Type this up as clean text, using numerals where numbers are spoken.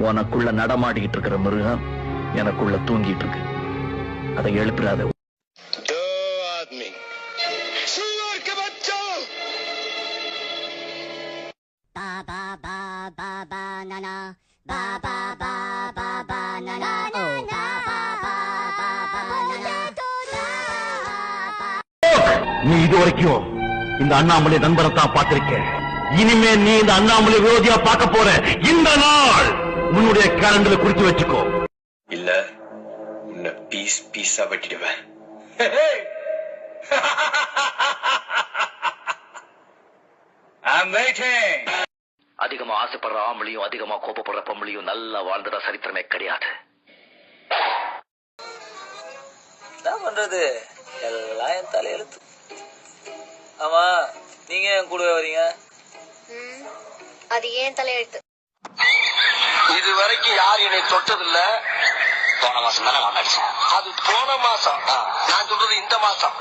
உனக்குள்ள நடமாடிக்கிட்டு இருக்கிற மிருகம் எனக்குள்ள தூங்கிட்டு இருக்கு. அதை எழுப்புறாத. நீ இது வரைக்கும் இந்த அண்ணாமலை நண்பரைத்தான் பார்த்திருக்க. இனிமே நீ இந்த அண்ணாமலை விரோதியா பார்க்க போற. இந்த நாள் உன்னுடைய கேலண்டர்ல குறிச்சு வச்சுக்கோ. இல்ல உன்னை பீஸ் பீஸா வெட்டிடுவேன். அதிகமா ஆசைப்படுற ஆம்பளையும் அதிகமா கோபப்படுற பொம்பளையும் நல்லா வாழ்ந்துட சரித்திரமே கிடையாது. என்ன பண்றது, எல்லாம் என் தலையெழுத்து. ஆமா, நீங்க என் கூடவே வரீங்க. அது ஏன் தலையெழுத்து. இது வரைக்கும் யார் என்னை தொட்டதில்ல. போன மாசம் தானே நான் அடிச்சேன். அது போன மாசம். நான் சொல்றது இந்த மாசம்.